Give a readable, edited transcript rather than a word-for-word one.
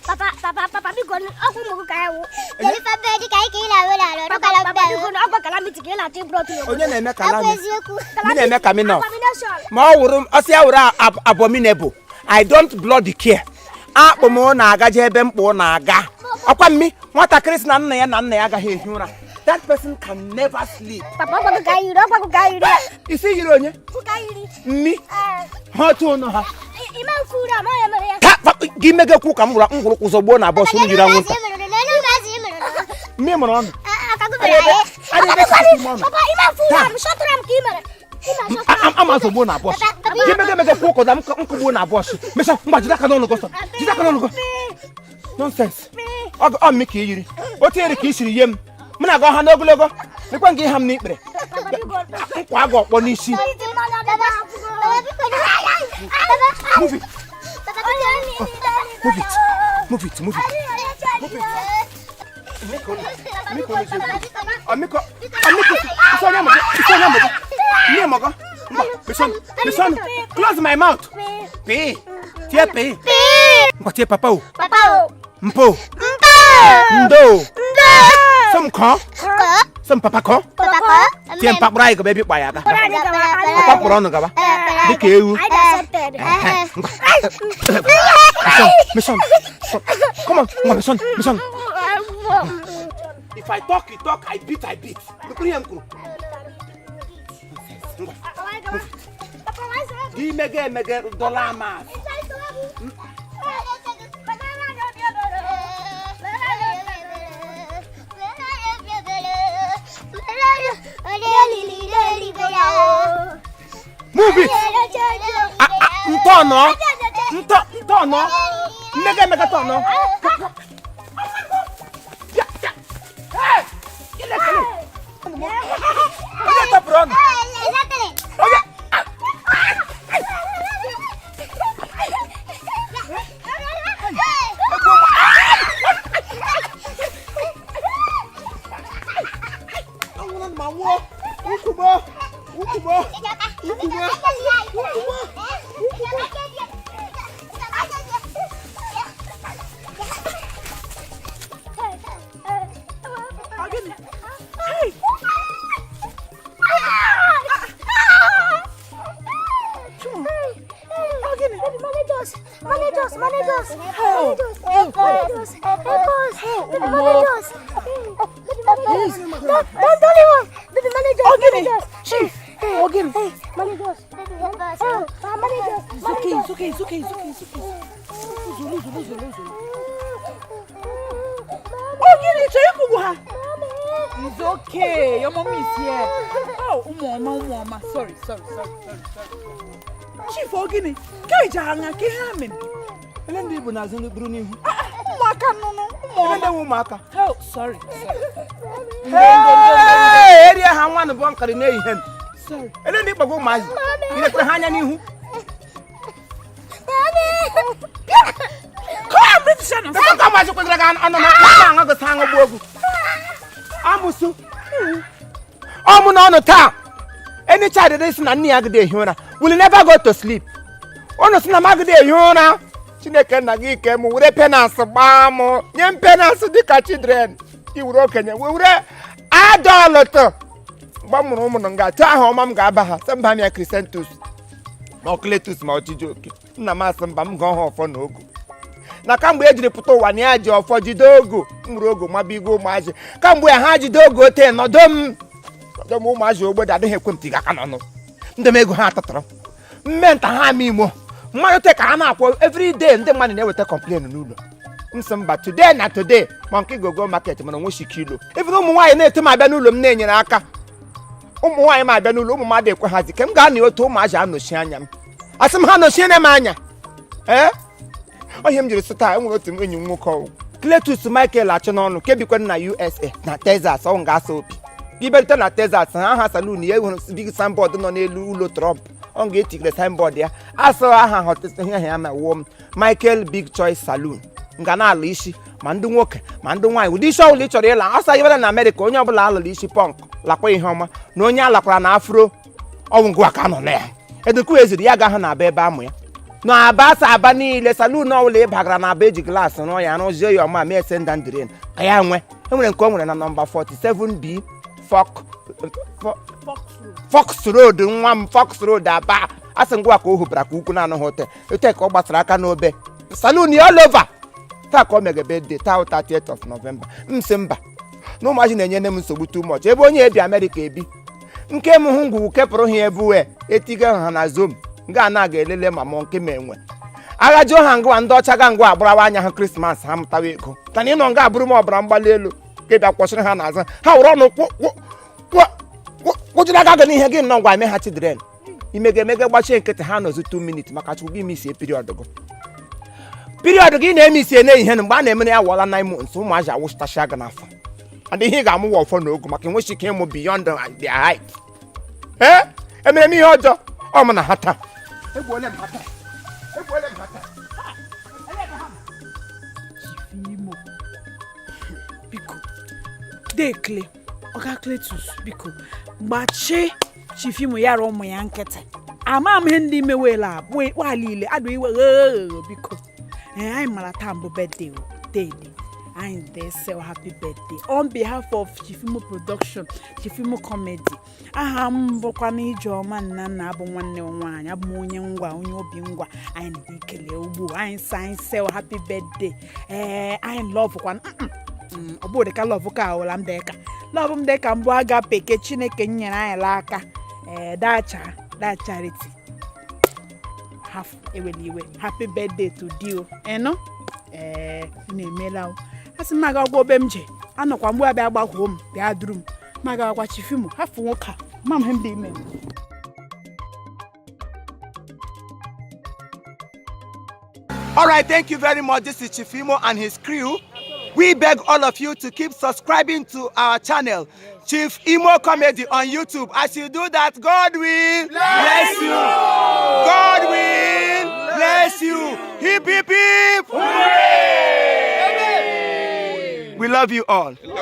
Papa, we go up with Gaio. Jennifer Betty, I abominable. I don't bloody care. That person can never sleep. You see, you me? How to know her? Give me a cook. I'm going to go on a boss. I'm also born a boss. Give me a cook of them. I'm boss. Nonsense. I'll make you. What are the keys to him? I go Hanogo. We can't give him neat. I got one issue. Move it. Move it. Listen, close my mouth. Pay. What your papa? Mpo. Ndo. Some car. Some papa car. Tiam pak brai ke baby paya ka. Papa puron ka ba? Dikeu. Mission. Come on, mission. If I talk, you talk. I beat. Look at him. Give me dollar mas. Move it. Ntono. Mega tono. Hey! Get up, run. It's okay. Your mommy is here. Oh, mama. Sorry. Chief, forgive me. Kajanga, Kihamin. And then people are in the Bruni. Oh, sorry. Hey, area how one of one coordination. Sorry. And then people go mad. You let the hand. Come, British. I'm Amusu. No time. Any child that is not near the Huna will never go to sleep. Honest, Namagade Huna. Chineke na gi ke mu wure penance bamo nyem penance di ka children ti wuro kenye wure adult bamuru mu nga ta ho mam ga ba ha samba mi Christentus ma okletus ma otijoki na ma samba m go ho fo na ogu na kamgbe ejiri puto wa ni aje ofo jide ogu muru ogu ma bigo ma aje kamgbe ha jide ogu te no dom mu aje ogbodo adhe kwemti ga ka no ndem ego ha tatara mmenta ha mi mo mmadụ te ka ha na-akwọ every day ndị mmadụ na-eweta complain n'ụlọ mba today na today monkey go market mana nweshi kilo even ụmụ nwaanyị na-eto ma abịa n'ụlọ m na-enyere aka ụmụ nwaanyị ma abịa n'ụlọ ụmụ mmadụ ekwe hazi ke m ga na otu ụmụ aja anọchi anya m asị m ha nọchie na m anya onye m jiri sụta enwere otu enyi m nwoke Cletus Michael achọ n'ọnụ kebikwe na USA na Texas ọ ga-asa opi iberite na Texas ha saloon ya enwere big signboard nọ n'elu ụlọ Trump on get the signboard ya aso aha hotest here ya ma wo Michael Big Choice Saloon ngana ala isi ma ndị nwoke ma ndị nwaanyị ụdị isi ọbụla ị chọrọ ịla asa yebere na America onye ọbụla alala isi punk lakwa ihe ọma na onye alakwara na afro ọwụ ngwa ka nọ na ya edukwu eziri ya ga ha na aba ebe amụ ya no abasa abani ile salon no le bagara na beji glass no ya no je yo ma me send and drain aya nwe enwere nke o nwere na number 47B Fox Road nwa m Fox Road aba asị ngwa ka o hụbara ka ukwu na anụ hotel ete ka ọ gbasara aka n'obe salon all over taa ka o mege birthday taa 30th of November msị mba na ụmụaji na-enye m nsogbu too much ebe onye ebi America ebi nke m hụ ngwu kepụrụ ha ebuwe etiga ha na zom nga na ga-elele ma mọ nke ma enwe aghaji ha ngwa ndị ọcha ga ngwa agbarawa anya ha Christmas ha mụtawa ego ka na ịnọ nga abụrụ m ọbara mgbali elu ka bịa kwụsịrị ha n'azụ ha wụrụ ọnụ kwụjiri aka gị n'ihe gị nọ ngwa eme ha chidren imege emege gbachie nkịtị ha nọzi 2 minutes maka chukwu ime isi period gị na-eme isi na ihe mgbe a na-emere ya wọla 9 months ụmụaji awụchitachi aga n'afọ adịghị ihe ga-amụwa ọfọ n'ogu maka enwechi ike ịmụ beyond their height emere m ihe ọjọọ ọ mụ na ha taa Imo biko dekle oga Cletus biko gbachi Chiefimo yara ụmụ ya nkịtị ama m ihe ndị mewela abụ walile adụ iwe biko anyị mara taa mbụ birthday daily and they say happy birthday on behalf of Chiefimo production Chiefimo comedy aha m bụkwa na Ijeọma nna abụ nwanne nwaanyị abụ onye ngwa onye obi ngwa anyị na-ekele ugbu anyị say happy birthday anyị love kwa ọ bụ dịka love ka awụla m dịka love m dịka mbụ aga peke Chineke nyere anyị aka that charity half eweliwe happy birthday to you na-emela asị m aga ọgwụ obe m je anọkwa mgbe abịa gbakwuo m bịa duru m maga akwa Chiefimo hafụ nwoke a ma m ndị ime. All right, thank you very much. This is Chiefimo and his crew. We beg all of you to keep subscribing to our channel, Chief Imo Comedy on YouTube. As you do that, God will bless you. God will bless you. Hip, hip, hip. Hooray! We love you all.